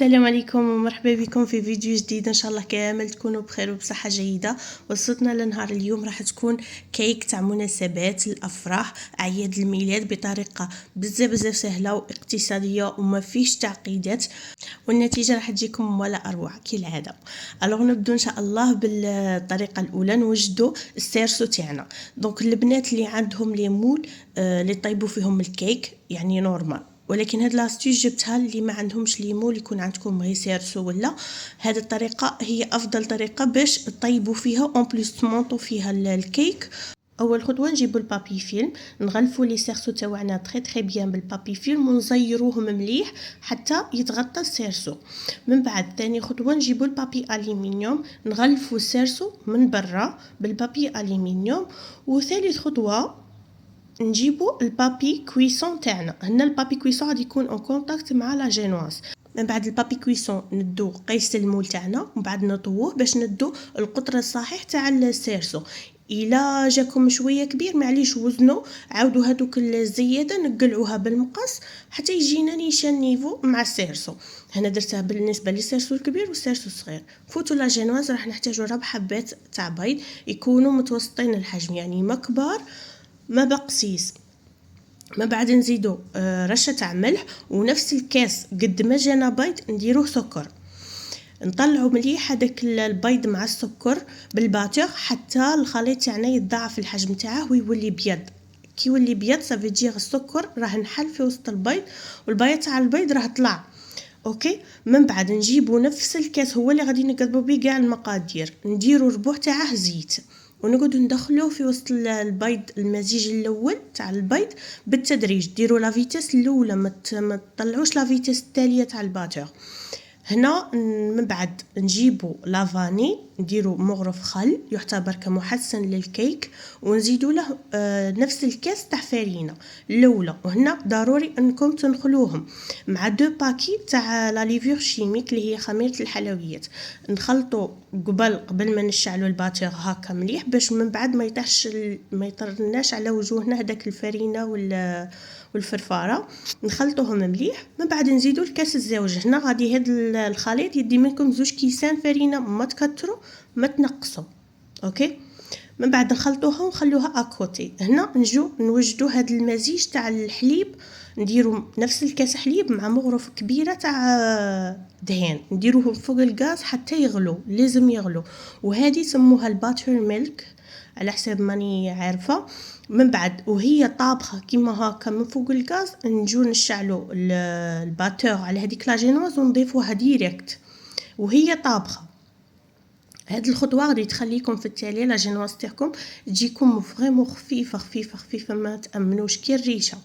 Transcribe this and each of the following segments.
السلام عليكم ومرحبا بكم في فيديو جديد. ان شاء الله كامل تكونوا بخير وبصحه جيده. وصلتنا لنهار اليوم راح تكون كيك تاع مناسبات الافراح اعياد الميلاد بطريقه بزاف سهله واقتصاديه وما فيش تعقيدات، والنتيجه راح تجيكم ولا اروع كالعاده. الوغ نبدو ان شاء الله بالطريقه الاولى. نوجدوا السيرسو تاعنا. دونك البنات اللي عندهم لي مول اللي طيبوا فيهم الكيك يعني نورمال، ولكن هاد لاستيس جبتها اللي ما عندهمش ليمون، يكون عندكم غير سيرسو ولا هاد الطريقه هي افضل طريقه باش تطيبوا فيها اون بليس تمونطوا فيها الكيك. اول خطوه نجيبوا البابي فيلم، نغلفوا لي سيرسو تاعنا تري بيان بالبابي فيلم ونزيروهم مليح حتى يتغطى السيرسو. من بعد ثاني خطوه نجيبوا البابي الومنيوم، نغلفوا السيرسو من برا بالبابي الومنيوم. وثالث خطوه نجيبوا البابي كويسون تاعنا. هنا البابي كويسون غادي يكون اون كونتاكت مع لا جينواز. من بعد البابي كويسون ندو قيس المول تاعنا ومن بعد نطووه باش ندو القطر الصحيح تاع السيرسو. الا جاكم شويه كبير معليش وزنوا، عاودوا هذوك الزياده نقلعوها بالمقص حتى يجينا نيشان نيفو مع السيرسو. هنا درتها بالنسبه للسيرسو الكبير والسيرسو الصغير. فوتوا لا جينواز راح نحتاجوا 4 حبات تاع بيض يكونوا متوسطين الحجم، يعني ما كبار ما بقسيس. ما بعد نزيدو رشه تاع ملح، ونفس الكاس قد ما جانا بيض نديروه سكر. نطلعوا مليح هذاك البيض مع السكر بالباتور حتى الخليط تاعنا يتضاعف الحجم تاعه ويولي بيض. كي يولي بيض صافي السكر راه نحل في وسط البيض والبيض تاع البيض راه طلع. اوكي، من بعد نجيبوا نفس الكاس هو اللي غادي نقلبوا به كاع المقادير، نديروا ربع تاعه زيت ونقعدوا ندخلوه في وسط البيض. المزيج الاول تاع البيض بالتدريج، ديروا لا فيتاس الاولى ما تطلعوش لا فيتاس الثانيه تاع الباتور. هنا من بعد نجيبوا لافاني نديروا مغرف خل يعتبر كمحسن للكيك، ونزيدوا له نفس الكاس تاع فرينه الاولى. وهنا ضروري انكم تنخلوهم مع 2 باكي تاع لا ليفور شيميك اللي هي خميره الحلويات. نخلطوا قبل ما نشعلوا الباتور هكا مليح باش من بعد ما يطرناش على وجوهنا هذاك الفرينه والفرفاره. نخلطوهم مليح. من بعد نزيدوا الكاس الزوج. هنا غادي هاد الخليط يدي منكم 2 كيسان فرينه، ما تكتروا ما تنقصوا. اوكي، من بعد نخلطوها ونخلوها اكوتي. هنا نجو نوجدوا هاد المزيج تاع الحليب، نديروا نفس الكاس حليب مع مغرف كبيره تاع دهان، نديروهم فوق الغاز حتى يغلو، لازم يغلو. وهذه سموها الباتر ميلك على حسب ماني عارفه. من بعد وهي طابخه كيما هكا من فوق الغاز نجو نشعلوا الباتور على هذيك لا جينواز ونضيفوها ديريكت وهي طابخه. هاد الخطوه غادي تخليكم في التالي لا جينواز تاعكم تجيكم فريمون خفيفه ما تامنوش كي الريشه.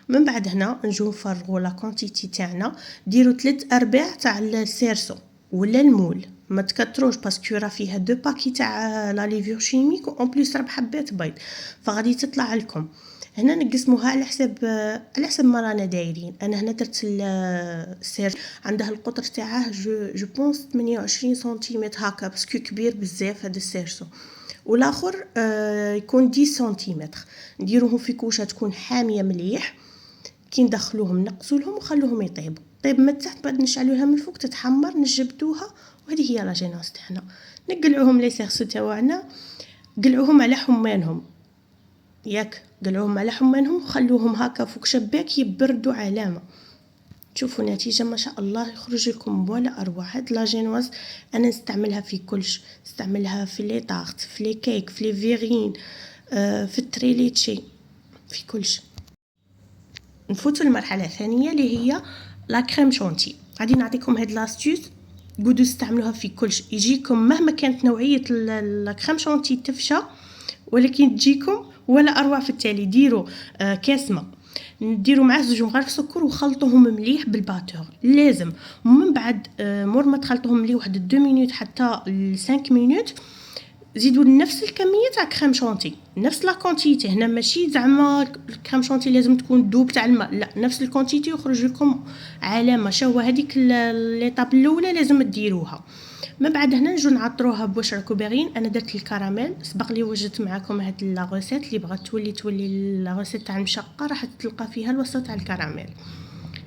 من بعد هنا نجو نفرغوا لا كونتيتي تاعنا، ديروا 3/4 تاع السيرسو ولا المول، ما تكتروش باسكو راه فيها 2 باكي تاع لا ليفور شيميك اون بليس 4 حبات بيض فغادي تطلع لكم. هنا نقسموها على حسب ما رانا دايرين. انا هنا درت السير عندها القطر تاعه جو بونس 28 سنتيمتر هكا باسكو كبير بزاف هذا السيرسو، والاخر يكون 10 سنتيمتر. نديروهم في كوشه تكون حاميه مليح. كي ندخلوهم نقصولهم وخلوهم يطيبوا. طيب من تحت بعد نشعلوها من فوق تتحمر نجبدوها. وهذه هي لا جينواز تاعنا. نقلعوهم لي سيرسو تاعنا، قلعوهم على حمانهم ياك، قلعوهم على حمانهم وخلوهم هكا فوق شباك يبردوا علامه. تشوفوا نتيجه ما شاء الله يخرج لكم ولا اروع. هاد لا جينواز انا نستعملها في كلش، نستعملها في لي طارت، في لي كيك، في لي فيغين، في التريليتشي، في كلش. نفوتوا المرحله الثانيه اللي هي لا كريم شونتي. غادي نعطيكم هاد لاستيوس قودوا استعملوها في كلش. يجيكم مهما كانت نوعيه لا كريم شونتي تفشى ولكن تجيكم ولا اروع في التالي. ديروا كاس ماء، نديروا معاه 2 مغارف سكر وخلطوهم مليح بالباتور لازم. ومن بعد مور ما تخلطوهم مليح واحد 2 مينوت حتى 5 مينوت زيدوا نفس الكميه تاع كريم شونتي، نفس لا كونتيتي. هنا ماشي زعما الكريم شونتي لازم تكون دوب تاع الماء، لا نفس الكونتيتي يخرج لكم علامه. شو هذيك ليطاب الاولى لازم ديروها. من بعد هنا نجو نعطروها بواش راكو باغيين. انا درت الكراميل سبق لي وجدت معكم هاد لا غوسيت اللي بغات تولي لا غوسيت تاع المشقه راح تلقى فيها الوصفه تاع الكراميل.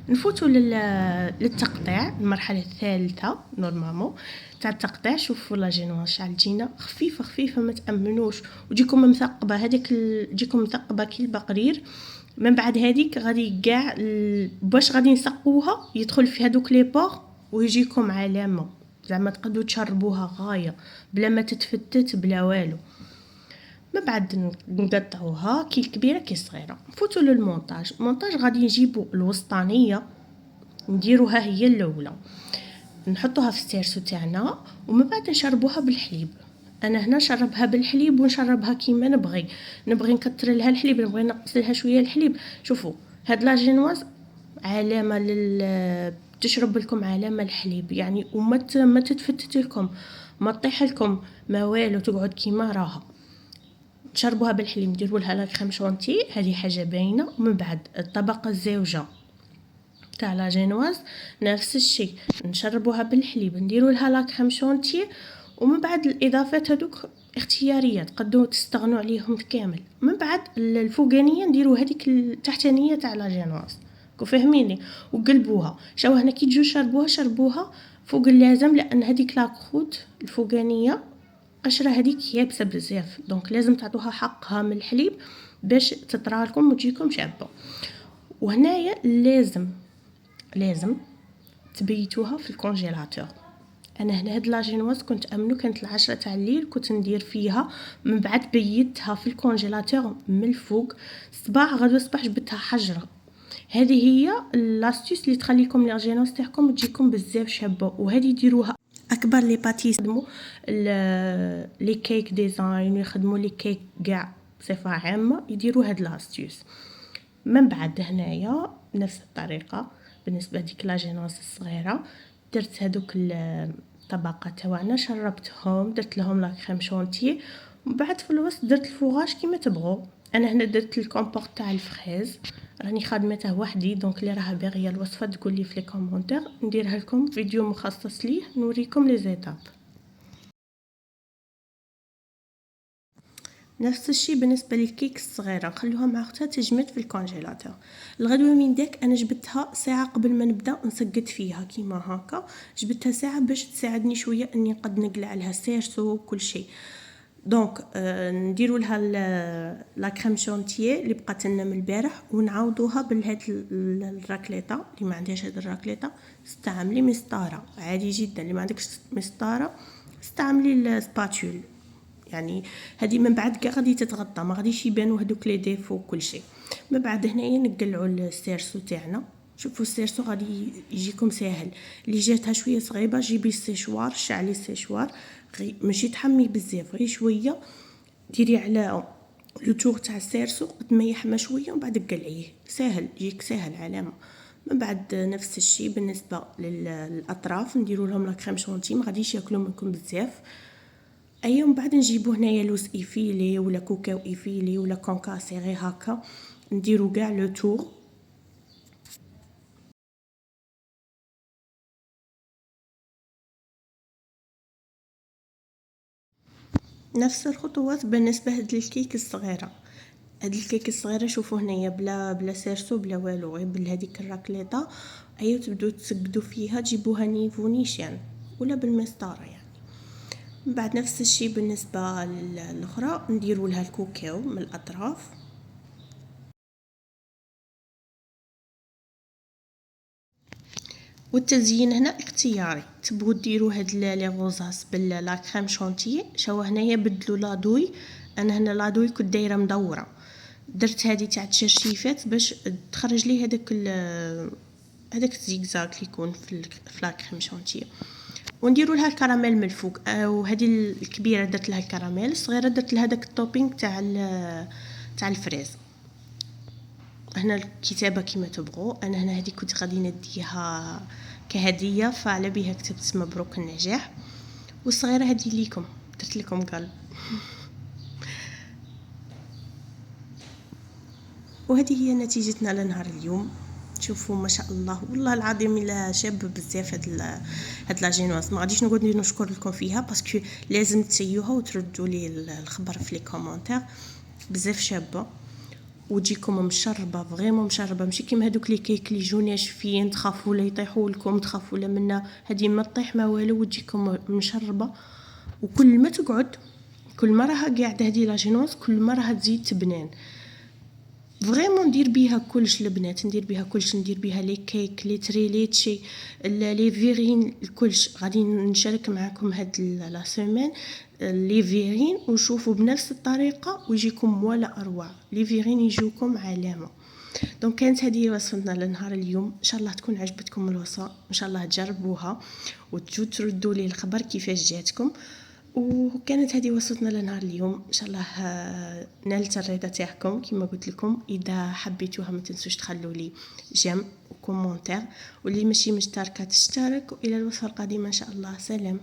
نفوتوا للتقطيع، المرحله الثالثه نورمالمون تاع التقطيع. شوفوا لا جينواز شحال تجينا خفيفه خفيفه، ما تامنوش، وتجيكم مثقبه هذيك تجيكم مثقبه كي البقرير. من بعد هذيك غادي كاع باش غادي نسقوها يدخل في هذوك لي بور ويجيكم علامه، زعما تقدروا تشربوها غايه بلا ما تتفتت بلا والو. من بعد نقطعوها كي الكبيره كي الصغيره. نفوتوا للمونتاج. المونتاج غادي نجيبوا الوسطانيه نديروها هي الاولى، نحطوها في السيرسو تاعنا، ومن بعد نشربوها بالحليب. انا هنا نشربها بالحليب ونشربها كيما نبغي نكثر لها الحليب، نبغي نقص لها شويه الحليب. شوفوا هاد لا جينواز علامه تشرب لكم علامه الحليب يعني، ما تتفتت لكم، ما تطيح لكم، ما والو، تقعد كيما راها. تشربوها بالحليب، نديروا لها لا كريم شونتي، هذه حاجه باينه. ومن بعد الطبقه الزوجه تاع لا جينواز نفس الشيء، نشربوها بالحليب، نديروا لها لا كريم شونتي. ومن بعد الاضافات هذوك اختياريه، تقدروا تستغنوا عليهم كامل. من بعد الفوقانيه نديروا هذيك التحتانيه تاع لا جينواز، فهميني، وقلبوها. شاو هنا كي تجوا شربوها فوق اللازم، لان هذيك لا كروت الفوقانيه قشره هذيك يابسه بزاف، دونك لازم تعطوها حقها من الحليب باش تطرى لكم وتجيكم شابه. وهنايا لازم تبيتوها في الكونجيلاتور. انا هنا هاد لا جينواز كنت امنو كانت 10 تاع الليل كنت ندير فيها، من بعد بيتها في الكونجيلاتور من الفوق. صباح غدوه صباح جبتها حجره. هذه هي لاستيس اللي تخليكم لا جينواز تاعكم تجيكم بزاف شابه. وهذه يديروها اكبر لي باتيس، يخدموا لي كيك ديزاين، يخدموا لي كيك كاع بصفه عامه، يديروا هاد لاستيس. من بعد هنايا نفس الطريقه بالنسبه ديك لا جينواز الصغيره، درت هذوك الطبقه تاعنا، شربتهم، درت لهم لا كريم شونتي، ومن بعد في الوسط درت الفوغاج كيما تبغوا. انا هنا درت الكومبورت تاع الفريز، راني خادمته وحدي، دونك اللي راها باغيه الوصفه تقول لي في لي كومونتير، نديرها لكم فيديو مخصص ليه نوريكم لي زيتاب. نفس الشيء بالنسبه للكيك الصغيره، نخلوها مع اختها تجمد في الكونجيلاتور. الغدوه من داك انا جبتها ساعه قبل ما نبدا نسقط فيها كيما هكا، جبتها ساعه باش تساعدني شويه اني نقد نقلع لها سيرسو وكل شيء. دونك نديروا لها لا كريم شونتيي اللي بقات لنا من البارح، ونعوضوها بهاد الراكليطه. اللي ما عندهاش هاد الراكليطه استعملي مسطره عادي جدا، اللي ما عندكش مسطره استعملي السباتول يعني. هذه من بعد كاع غادي تتغطى، ما غاديش يبانوا هذوك لي ديفو وكل شيء. من بعد هنايا نقلعوا السيرسو تاعنا. شوفوا السيرسو غادي يجيكم ساهل. اللي جاتها شويه صغيبه جيبي السيشوار، شعلي السيشوار، ماشي تحمي بزاف، غير شويه ديري على لو تور تاع السيرسو قد ما يحمى شويه، ومن بعد قلعيه، ساهل يجيك ساهل علامه. من بعد نفس الشيء بالنسبه للاطراف، نديروا لهم لا كريم شونتي، ما غاديش ياكلوا منكم بزاف. ايوم بعد نجيبو هنايا لوز ايفيلي ولا كوكاو ايفيلي ولا كونكاسي، غير هكا نديرو كاع لو تور. نفس الخطوات بالنسبه هاد الكيك الصغيره. هاد الكيك الصغيره شوفوا هنايا بلا سيرسو بلا والو، غير بهذيك الراكليطه. ايوا تبدو تسقدوا فيها، تجيبوها نيفو نيشان ولا بالمسطره يعني. من بعد نفس الشيء بالنسبه للاخرى، نديروا لها الكوكاو من الاطراف. والتزيين هنا اختياري، تبغوا ديروا هاد لي غوزاس بلا كريم شونتي. شاو هنايا بدلوا لادوي، انا هنا لادوي كنت دايره مدوره، درت هذه تاع التشريفات باش تخرج لي هذاك الزيكزاك اللي يكون في لا كريم شونتي. ونديروا لها الكراميل من الفوق. وهذه الكبيره درت لها الكراميل، الصغيره درت لها داك التوبينغ تاع الفريز. هنا الكتابه كيما تبغوا. انا هنا هذه كنت غادي نديها كهديه، فعلى بها كتبت مبروك النجاح. والصغيره هذه ليكم، درت لكم قلب. وهذه هي نتيجتنا لنهار اليوم. شوفوا ما شاء الله، والله العظيم الا شاب بزاف هاد لا جينواز. ما غاديش نقعد نشكر لكم فيها باسكو لازم تسيوها وتردوا لي الخبر في لي كومونتير، بزاف شابه. وتجيكم مشربه فريمون مشربه، ماشي كيما هذوك لي كيك اللي يجوا ناشفين تخافوا لا يطيحوا لكم، تخافوا لا منا. هذه ما تطيح ما والو، وتجيكم مشربه. وكل ما تقعد كل ما راها قاعده هذه لاجينوس كل ما راها تزيد تبنان. فريمون ندير بيها كلش البنات، ندير بيها كلش، ندير بيها لي كيك لي تريليتشي لي فيرين الكلش. غادي نشارك معكم هاد لا سيمين لي فيرين وشوفوا بنفس الطريقه ويجيكم ولا اروع. لي فيرين يجوكم علامه. دونك كانت هذه وصفتنا لنهار اليوم، ان شاء الله تكون عجبتكم الوصفه، ان شاء الله تجربوها وتجوا تردوا لي الخبر كيفاش جاتكم. وكانت هذه وصفتنا لنهار اليوم، ان شاء الله نالت الرضا تاعكم. كما قلت لكم اذا حبيتوها ما تنسوش تخلوا لي جيم وكومونتير، واللي ماشي مشتركه تشترك. والى الوصفه القادمه ان شاء الله، سلام.